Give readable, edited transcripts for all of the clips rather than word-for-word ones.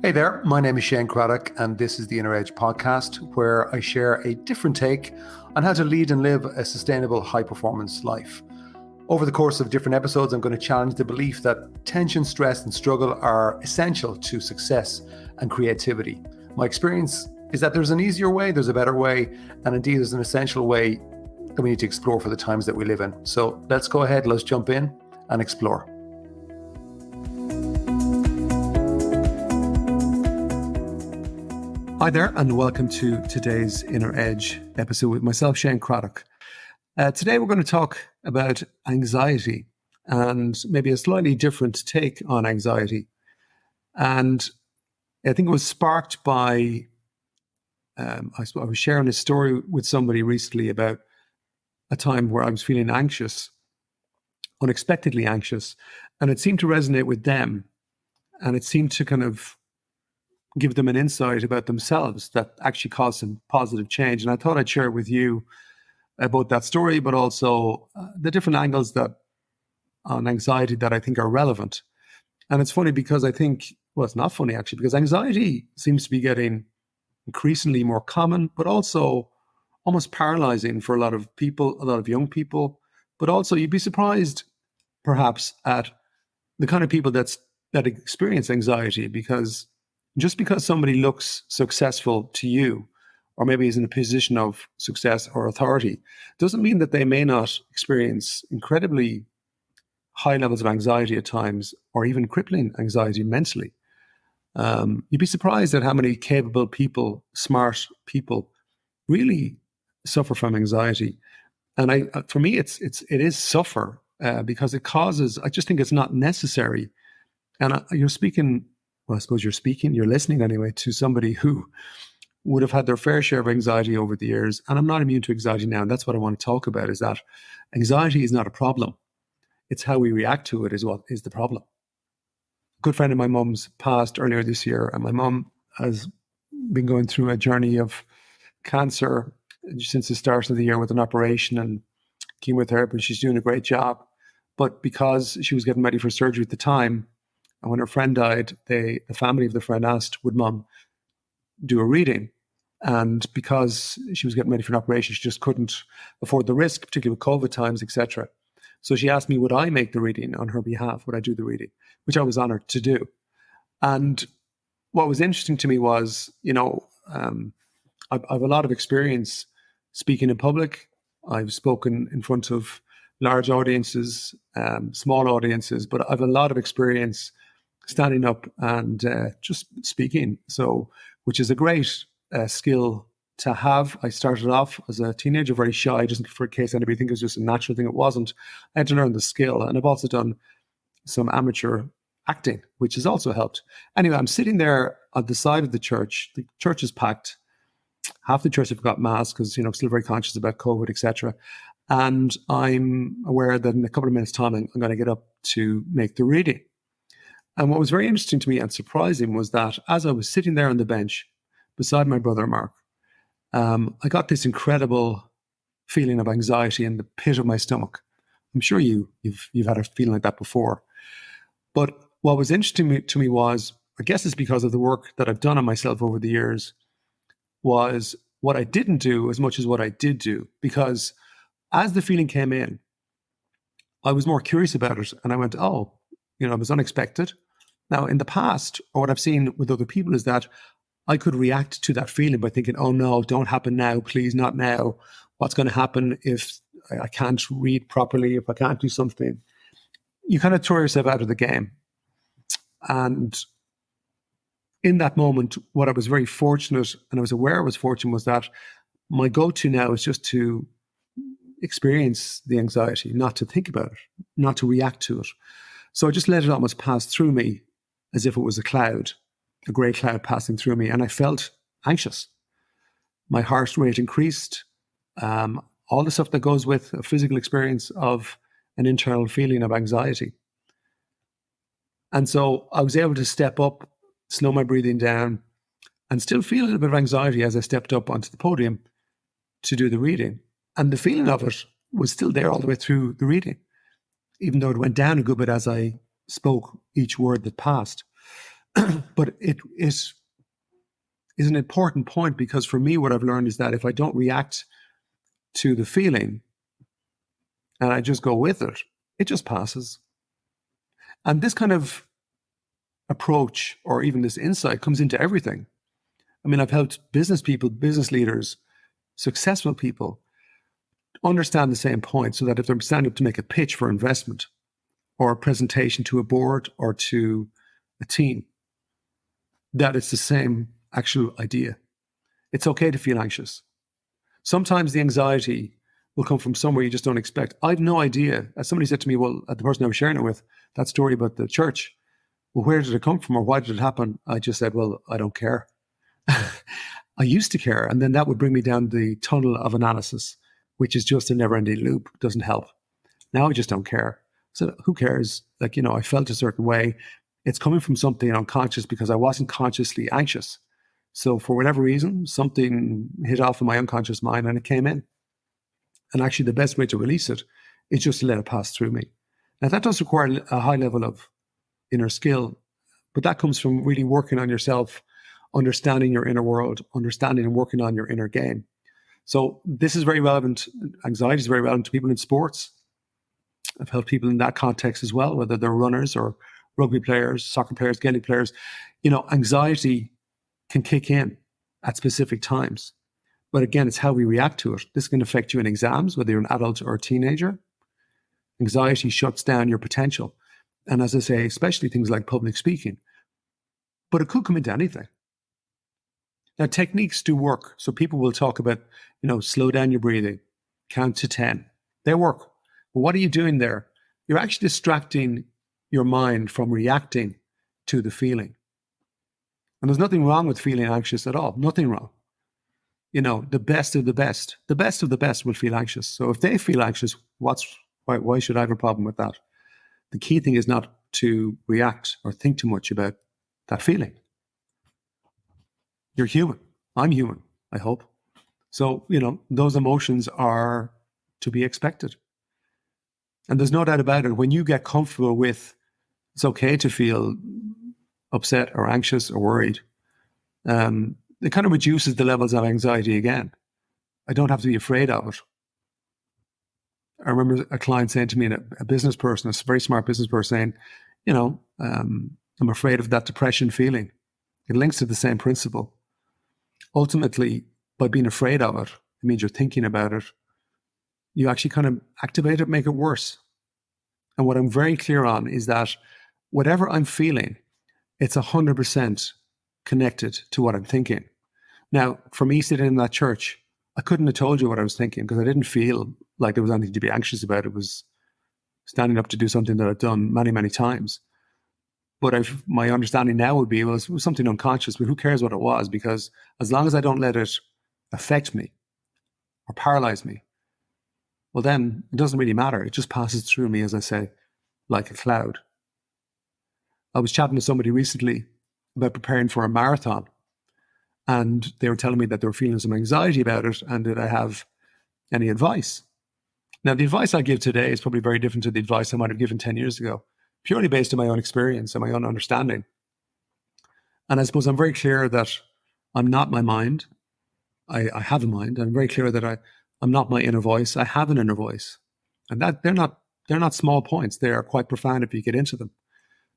Hey there, my name is Shane Craddock, and this is the Inner Edge podcast, where I share a different take on how to lead and live a sustainable, high-performance life. Over the course of different episodes, I'm going to challenge the belief that tension, stress, and struggle are essential to success and creativity. My experience is that there's an easier way, there's a better way, and indeed there's an essential way that we need to explore for the times that we live in. So let's go ahead, let's jump in and explore. Hi there, and welcome to today's Inner Edge episode with myself, Shane Craddock. Today we're going to talk about anxiety and maybe a slightly different take on anxiety. And I think it was sparked by, I was sharing a story with somebody recently about a time where I was feeling anxious, unexpectedly anxious, and it seemed to resonate with them. And it seemed to kind of give them an insight about themselves that actually caused some positive change. And I thought I'd share it with you about that story, but also the different angles that on anxiety that I think are relevant. And it's funny because I think, well, it's not funny actually, because anxiety seems to be getting increasingly more common, but also almost paralyzing for a lot of people, a lot of young people. But also you'd be surprised perhaps at the kind of people that experience anxiety, because just because somebody looks successful to you, or maybe is in a position of success or authority, doesn't mean that they may not experience incredibly high levels of anxiety at times, or even crippling anxiety mentally. You'd be surprised at how many capable people, smart people, really suffer from anxiety. And for me, it is suffer because it causes. I just think it's not necessary. And you're speaking. Well, I suppose you're listening anyway to somebody who would have had their fair share of anxiety over the years. And I'm not immune to anxiety now. And that's what I want to talk about, is that anxiety is not a problem. It's how we react to it is what is the problem. A good friend of my mum's passed earlier this year, and my mum has been going through a journey of cancer since the start of the year with an operation and chemotherapy. She's doing a great job. But because she was getting ready for surgery at the time, and when her friend died, the family of the friend asked, would Mum do a reading? And because she was getting ready for an operation, she just couldn't afford the risk, particularly with COVID times, etc. So she asked me, would I make the reading on her behalf? Would I do the reading? Which I was honored to do. And what was interesting to me was, I've a lot of experience speaking in public. I've spoken in front of large audiences, small audiences, but I've a lot of experience standing up and just speaking. So, which is a great skill to have. I started off as a teenager very shy, just for case anybody thinks it was just a natural thing. It wasn't. I had to learn the skill, and I've also done some amateur acting, which has also helped. Anyway, I'm sitting there at the side of the church. The church is packed. Half the church have got masks because, I'm still very conscious about COVID, etc. And I'm aware that in a couple of minutes' time, I'm going to get up to make the reading. And what was very interesting to me and surprising was that as I was sitting there on the bench beside my brother Mark, I got this incredible feeling of anxiety in the pit of my stomach. I'm sure you've had a feeling like that before. But what was interesting to me was, I guess it's because of the work that I've done on myself over the years, was what I didn't do as much as what I did do. Because as the feeling came in, I was more curious about it. And I went, it was unexpected. Now, in the past, or what I've seen with other people, is that I could react to that feeling by thinking, oh no, don't happen now, please, not now. What's going to happen if I can't read properly, if I can't do something? You kind of throw yourself out of the game. And in that moment, what I was very fortunate, and I was aware I was fortunate, was that my go-to now is just to experience the anxiety, not to think about it, not to react to it. So I just let it almost pass through me as if it was a cloud, a grey cloud passing through me. And I felt anxious. My heart rate increased. All the stuff that goes with a physical experience of an internal feeling of anxiety. And so I was able to step up, slow my breathing down, and still feel a little bit of anxiety as I stepped up onto the podium to do the reading. And the feeling of it was still there all the way through the reading, even though it went down a good bit as I spoke each word that passed. But it is an important point, because for me, what I've learned is that if I don't react to the feeling and I just go with it, it just passes. And this kind of approach, or even this insight, comes into everything. I mean, I've helped business people, business leaders, successful people understand the same point, so that if they're standing up to make a pitch for investment or a presentation to a board or to a team, that it's the same actual idea. It's okay to feel anxious. Sometimes the anxiety will come from somewhere you just don't expect. I had no idea. As somebody said to me, well, the person I was sharing it with, that story about the church, well, where did it come from, or why did it happen? I just said, well, I don't care. I used to care. And then that would bring me down the tunnel of analysis, which is just a never ending loop. It doesn't help. Now I just don't care. So who cares? Like, I felt a certain way. It's coming from something unconscious because I wasn't consciously anxious. So for whatever reason, something hit off in my unconscious mind and it came in. And actually the best way to release it is just to let it pass through me. Now that does require a high level of inner skill, but that comes from really working on yourself, understanding your inner world, understanding and working on your inner game. So this is very relevant. Anxiety is very relevant to people in sports. I've helped people in that context as well, whether they're runners or rugby players, soccer players, Gaelic players. Anxiety can kick in at specific times. But again, it's how we react to it. This can affect you in exams, whether you're an adult or a teenager. Anxiety shuts down your potential. And as I say, especially things like public speaking. But it could come into anything. Now, techniques do work. So people will talk about, slow down your breathing, count to 10. They work. But what are you doing there? You're actually distracting your mind from reacting to the feeling. And there's nothing wrong with feeling anxious at all. Nothing wrong. The best of the best will feel anxious. So if they feel anxious, why should I have a problem with that? The key thing is not to react or think too much about that feeling. You're human. I'm human, I hope. So, those emotions are to be expected. And there's no doubt about it. When you get comfortable with it's okay to feel upset or anxious or worried, it kind of reduces the levels of anxiety again. I don't have to be afraid of it. I remember a client saying to me, a business person, a very smart business person, saying, I'm afraid of that depression feeling. It links to the same principle. Ultimately, by being afraid of it, it means you're thinking about it. You actually kind of activate it, make it worse. And what I'm very clear on is that whatever I'm feeling, it's 100% connected to what I'm thinking. Now, for me sitting in that church, I couldn't have told you what I was thinking because I didn't feel like there was anything to be anxious about. It was standing up to do something that I've done many, many times. But my understanding now would be, well, it was something unconscious, but who cares what it was? Because as long as I don't let it affect me or paralyze me, well, then it doesn't really matter. It just passes through me, as I say, like a cloud. I was chatting to somebody recently about preparing for a marathon, and they were telling me that they were feeling some anxiety about it, and did I have any advice? Now, the advice I give today is probably very different to the advice I might have given 10 years ago, purely based on my own experience and my own understanding. And I suppose I'm very clear that I'm not my mind. I have a mind. I'm very clear that I'm not my inner voice. I have an inner voice. And that they're not small points. They are quite profound if you get into them.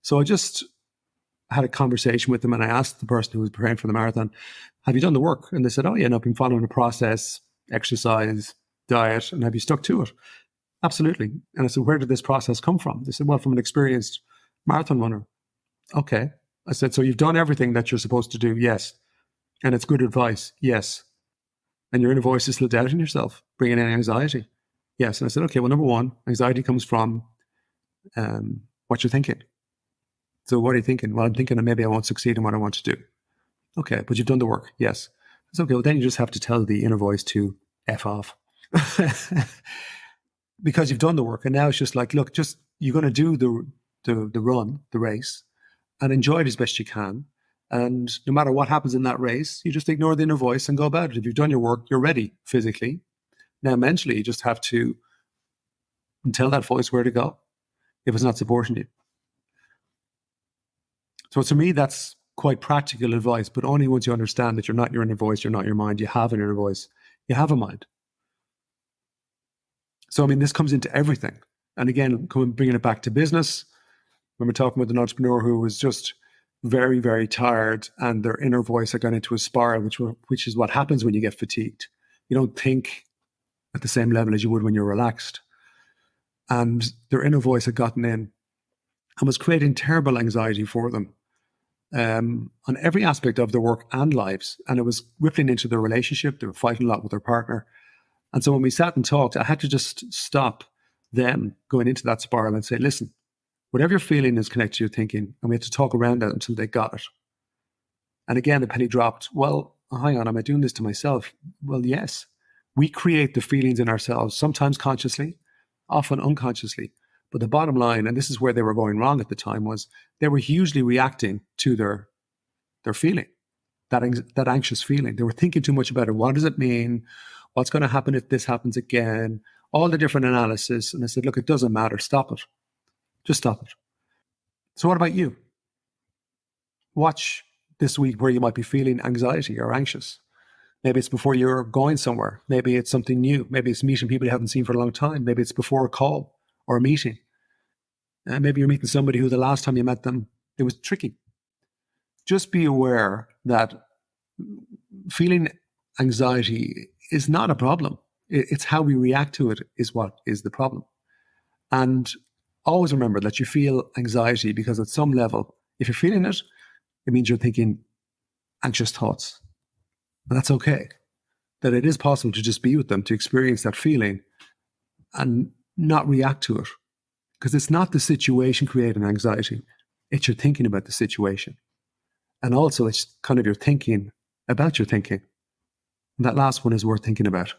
So I just had a conversation with them, and I asked the person who was preparing for the marathon, have you done the work? And they said, oh yeah, no, I've been following the process, exercise, diet, and have you stuck to it? Absolutely. And I said, where did this process come from? They said, well, from an experienced marathon runner. Okay. I said, so you've done everything that you're supposed to do? Yes. And it's good advice? Yes. And your inner voice is still doubting yourself, bringing in anxiety? Yes. And I said, okay, well, number one, anxiety comes from what you're thinking. So what are you thinking? Well, I'm thinking that maybe I won't succeed in what I want to do. Okay, but you've done the work. Yes. It's okay. Well, then you just have to tell the inner voice to F off. Because you've done the work. And now it's just like, look, you're going to do the run, the race, and enjoy it as best you can. And no matter what happens in that race, you just ignore the inner voice and go about it. If you've done your work, you're ready physically. Now, mentally, you just have to tell that voice where to go if it's not supporting you. So to me, that's quite practical advice, but only once you understand that you're not your inner voice, you're not your mind, you have an inner voice, you have a mind. So, I mean, this comes into everything. And again, bringing it back to business, when we're talking with an entrepreneur who was just very, very tired and their inner voice had gone into a spiral, which is what happens when you get fatigued. You don't think at the same level as you would when you're relaxed. And their inner voice had gotten in and was creating terrible anxiety for them on every aspect of their work and lives. And it was rippling into their relationship. They were fighting a lot with their partner. And so when we sat and talked, I had to just stop them going into that spiral and say, listen, whatever you're feeling is connected to your thinking. And we had to talk around that until they got it. And again, the penny dropped. Well, hang on, am I doing this to myself? Well, yes. We create the feelings in ourselves, sometimes consciously, often unconsciously. But the bottom line, and this is where they were going wrong at the time, was they were hugely reacting to their feeling, that anxious feeling. They were thinking too much about it. What does it mean? What's going to happen if this happens again? All the different analysis. And I said, look, it doesn't matter. Stop it. Just stop it. So what about you? Watch this week where you might be feeling anxiety or anxious. Maybe it's before you're going somewhere. Maybe it's something new. Maybe it's meeting people you haven't seen for a long time. Maybe it's before a call or a meeting. And maybe you're meeting somebody who the last time you met them, it was tricky. Just be aware that feeling anxiety is not a problem. It's how we react to it is what is the problem. And always remember that you feel anxiety because at some level, if you're feeling it, it means you're thinking anxious thoughts. And that's okay. That it is possible to just be with them, to experience that feeling and not react to it. Because it's not the situation creating anxiety. It's your thinking about the situation. And also it's kind of your thinking about your thinking. And that last one is worth thinking about.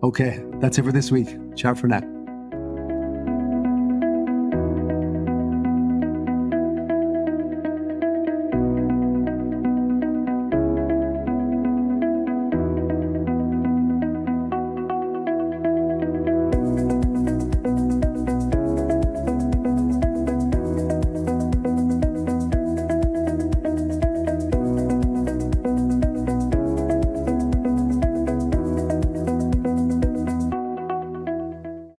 Okay, that's it for this week. Ciao for now.